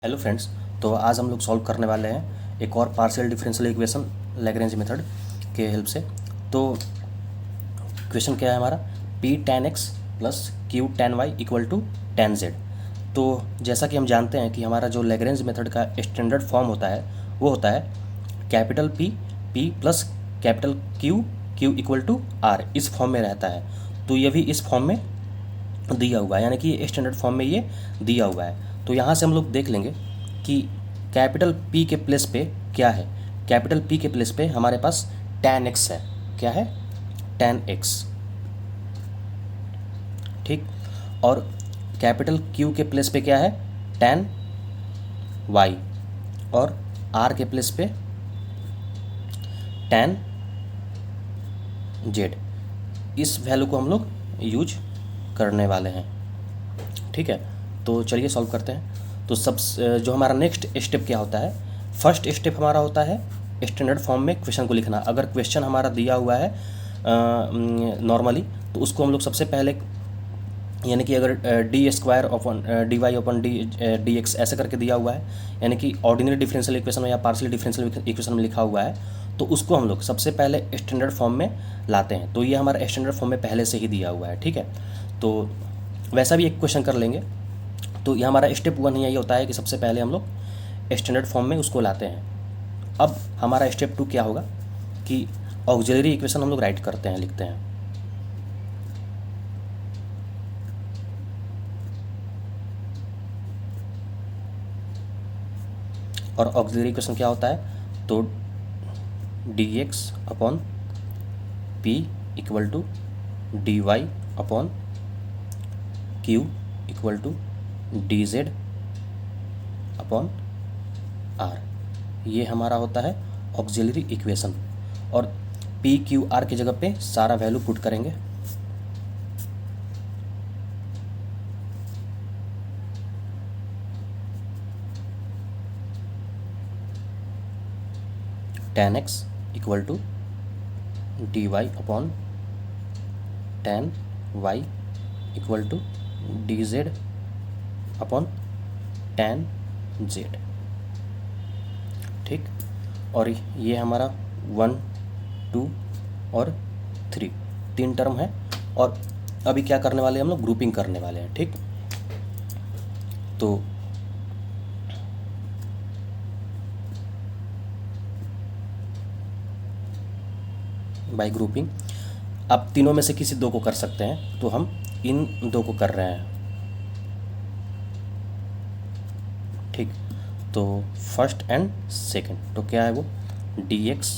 Hello friends. तो आज हम लोग सॉल्व करने वाले हैं एक और partial differential equation Lagrange method के हेल्प से। तो क्वेश्चन क्या है हमारा, P tan X plus Q tan Y equal to tan Z. तो जैसा कि हम जानते हैं कि हमारा जो लैग्रेंज मेथड का स्टैंडर्ड फॉर्म होता है वो होता है capital P P plus capital Q Q equal to R, इस फॉर्म में रहता है। तो ये भी इस फॉर्म में दिया हुआ है, यानी कि ये स्टैंडर्ड फॉर्म में ये दिया हुआ है। तो यहाँ से हम लोग देख लेंगे कि कैपिटल पी के प्लेस पे क्या है। कैपिटल पी के प्लेस पे हमारे पास टेन एक्स है। क्या है? Tan X. ठीक। और कैपिटल क्यू के प्लेस पे क्या है? Tan Y. और आर के प्लेस पे टेन जेड। इस वैल्यू को हम लोग यूज करने वाले हैं। ठीक है, तो चलिए सॉल्व करते हैं। तो सब जो हमारा नेक्स्ट स्टेप क्या होता है, फर्स्ट स्टेप हमारा होता है स्टैंडर्ड फॉर्म में क्वेश्चन को लिखना। अगर क्वेश्चन हमारा दिया हुआ है नॉर्मली, तो उसको हम लोग सबसे पहले, यानी कि अगर D square upon D Y upon D X ऐसे करके दिया हुआ है, यानी कि ऑर्डिनरी डिफरेंशियल इक्वेशन में या पार्शियल डिफरेंशियल इक्वेशन में लिखा हुआ है, तो उसको हम लोग सबसे पहले स्टैंडर्ड फॉर्म में लाते हैं। तो ये हमारा स्टैंडर्ड फॉर्म में पहले से ही दिया हुआ है। ठीक है, तो वैसा भी एक क्वेश्चन कर लेंगे। तो ये हमारा स्टेप वन यही होता है कि सबसे पहले हम लोग स्टैंडर्ड फॉर्म में उसको लाते हैं। अब हमारा स्टेप टू क्या होगा कि ऑक्सिलरी इक्वेशन हम लोग राइट करते हैं, लिखते हैं। और ऑक्सिलरी इक्वेशन क्या होता है, तो D X upon P equal to D Y upon Q equal to D Z upon R. ये हमारा होता है ऑक्सिलरी इक्वेशन। और पी क्यू आर की जगह पे सारा वैल्यू पुट करेंगे। Tan X equal to D Y upon tan Y equal to D Z upon tan Z. ठीक। और ये हमारा वन टू और थ्री, तीन टर्म है। और अभी क्या करने वाले हैं हम लोग, ग्रुपिंग करने वाले हैं। ठीक। तो बाय ग्रुपिंग आप तीनों में से किसी दो को कर सकते हैं, तो हम इन दो को कर रहे हैं। ठीक। तो फर्स्ट एंड सेकंड, तो क्या है वो, D X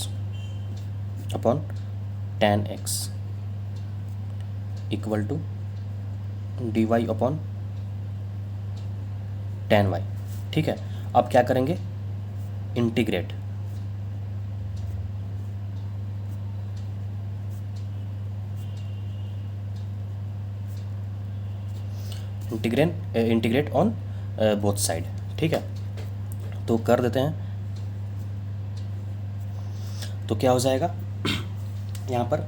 upon tan X equal to D Y upon tan Y. ठीक है, अब क्या करेंगे, integrate. Integrate on both side. ठीक है, तो कर देते हैं। तो क्या हो जाएगा यहाँ पर,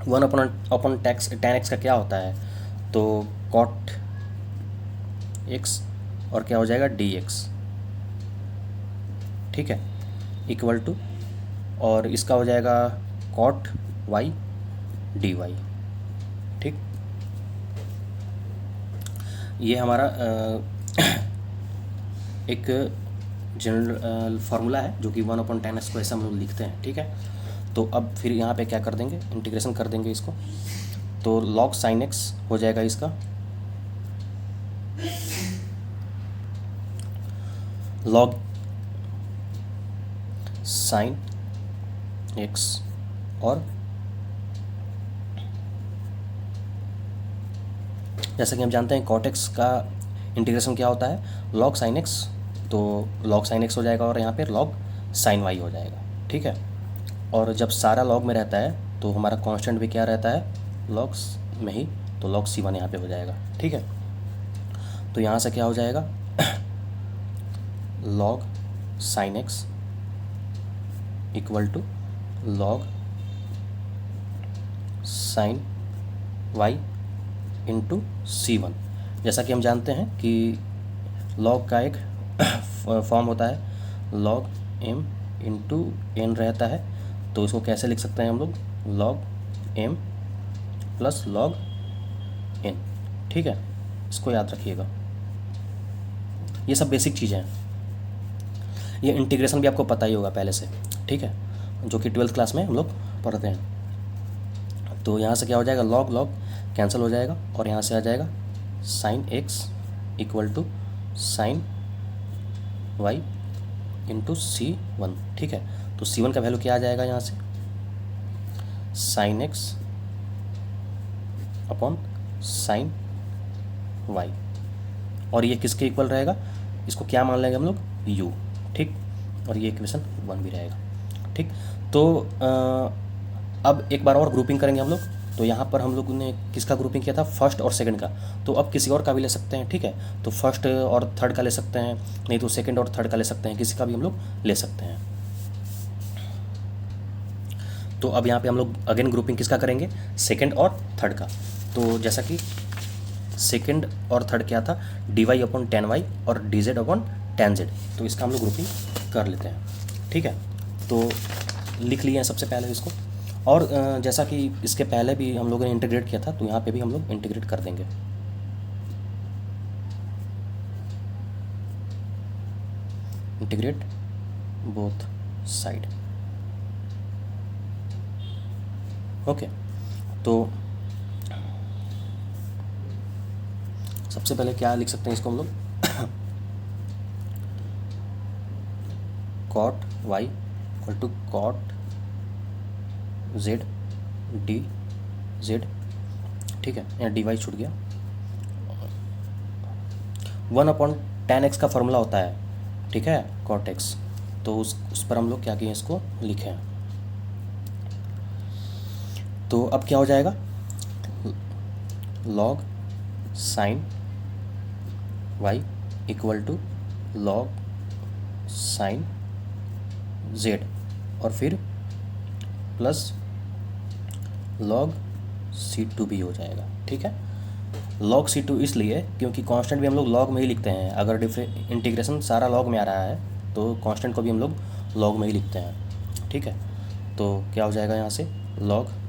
one upon upon tax ten X का क्या होता है, तो कॉट एक्स, और क्या हो जाएगा डी एक्स। ठीक है, इक्वल टू, और इसका हो जाएगा कॉट वाई डी वाई। ठीक। ये हमारा एक जनरल फार्मूला है जो कि वन अपॉन टेन एक्स को ऐसा हम लोग लिखते हैं। ठीक है, तो अब फिर यहाँ पे क्या कर देंगे, इंटीग्रेशन कर देंगे इसको। तो लॉग साइन एक्स हो जाएगा इसका, लॉग साइन एक्स, और जैसा कि हम जानते हैं कॉट एक्स का इंटीग्रेशन क्या होता है, लॉग साइन एक्स। तो लॉग साइन एक्स हो जाएगा और यहाँ पे लॉग साइन वाई हो जाएगा। ठीक है, और जब सारा लॉग में रहता है तो हमारा कांस्टेंट भी क्या रहता है, लॉग में ही, तो लॉग सी वन यहाँ पे हो जाएगा। ठीक है, तो यहाँ से क्या हो जाएगा, log sine X equal to log sine Y into C one. जैसा कि हम जानते हैं कि लॉग का एक फॉर्म होता है लॉग एम इंटू एन रहता है, तो इसको कैसे लिख सकते हैं हम लोग, log M plus log N. ठीक है, इसको याद रखिएगा। ये सब बेसिक चीज़ें हैं, ये इंटीग्रेशन भी आपको पता ही होगा पहले से, ठीक है, जो कि 12th क्लास में हम लोग पढ़ते हैं। तो यहाँ से क्या हो जाएगा, लॉग लॉग कैंसिल हो जाएगा और यहाँ से आ जाएगा sine X equal to sine Y into C1। ठीक है, तो C1 का वैल्यू क्या आ जाएगा यहाँ से, sine X upon sine Y, और ये किसके इक्वल रहेगा, इसको क्या मान लेंगे हम लोग, u। ठीक, और ये इक्वेशन 1 भी रहेगा। ठीक, तो अब एक बार और ग्रुपिंग करेंगे हम लोग। तो यहाँ पर हम लोगों ने किसका ग्रुपिंग किया था, फर्स्ट और सेकंड का, तो अब किसी और का भी ले सकते हैं। ठीक है, तो फर्स्ट और थर्ड का ले सकते हैं, नहीं तो सेकंड और थर्ड का ले सकते हैं, किसी का भी हम लोग ले सकते हैं। तो अब यहाँ पे हम लोग अगेन ग्रुपिंग किसका करेंगे, सेकंड और थर्ड का। तो जैसा कि सेकंड और थर्ड क्या था, dy अपॉन टेन वाई और dz अपॉन टेन जेड, तो इसका हम लोग ग्रुपिंग कर लेते हैं। ठीक है, तो लिख लिए हैं सबसे पहले इसको, और जैसा कि इसके पहले भी हम लोगों ने इंटीग्रेट किया था, तो यहाँ पे भी हम लोग इंटीग्रेट कर देंगे। Integrate both side. ओके, तो सबसे पहले क्या लिख सकते हैं इसको हम लोग, cot Y equal to cot Z D Z. ठीक है, यहाँ डी वाई छूट गया। 1 अपॉन टेन एक्स का फॉर्मूला होता है, ठीक है, कॉट एक्स, तो उस पर हम लोग क्या किए, इसको लिखें। तो अब क्या हो जाएगा, log sine Y equal to log sine Z, और फिर प्लस लॉग C2 भी हो जाएगा। ठीक है, लॉग C2 इसलिए क्योंकि कांस्टेंट भी हम लोग लॉग में ही लिखते हैं। अगर इंटीग्रेशन सारा लॉग में आ रहा है तो कांस्टेंट को भी हम लोग लॉग में ही लिखते हैं। ठीक है, तो क्या हो जाएगा यहाँ से, log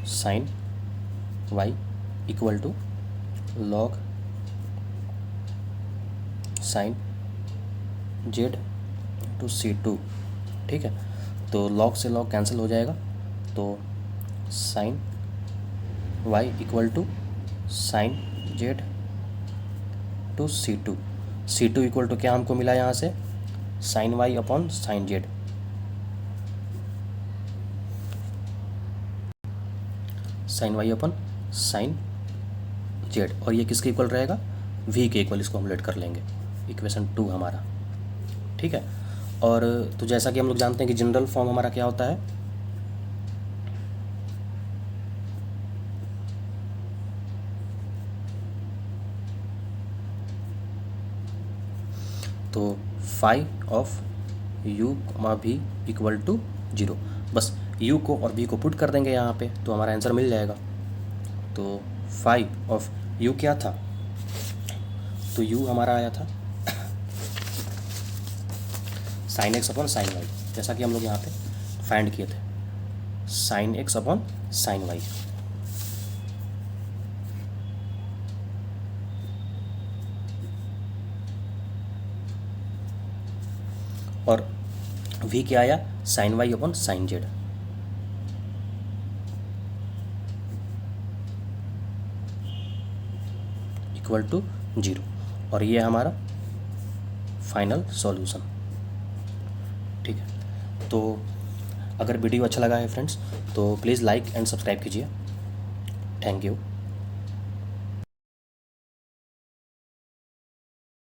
sine Y equal to log sine Z to C2। ठीक है, तो लॉग से लॉग कैंसिल हो जाएगा, तो sine Y equal to sine Z to C2। C2 equal to क्या हमको मिला यहाँ से, sine Y upon sine Z. Sine Y upon sine Z, और ये किसके इक्वल रहेगा, v के इक्वल, इसको हम लेट कर लेंगे, इक्वेशन 2 हमारा। ठीक है, और तो जैसा कि हम लोग जानते हैं कि जनरल फॉर्म हमारा क्या होता है, तो phi of u, v equal to 0। बस u को और v को पुट कर देंगे यहाँ पे, तो हमारा आंसर मिल जाएगा। तो फाई ऑफ u क्या था, तो u हमारा आया था sine X upon sine Y, जैसा कि हम लोग यहाँ पे फाइंड किए थे, sine X upon sine Y. और v क्या आया, sine Y upon sine Z. Equal to 0, और ये हमारा फाइनल सॉल्यूशन। ठीक है, तो अगर वीडियो अच्छा लगा है फ्रेंड्स, तो प्लीज़ लाइक एंड सब्सक्राइब कीजिए। Thank you.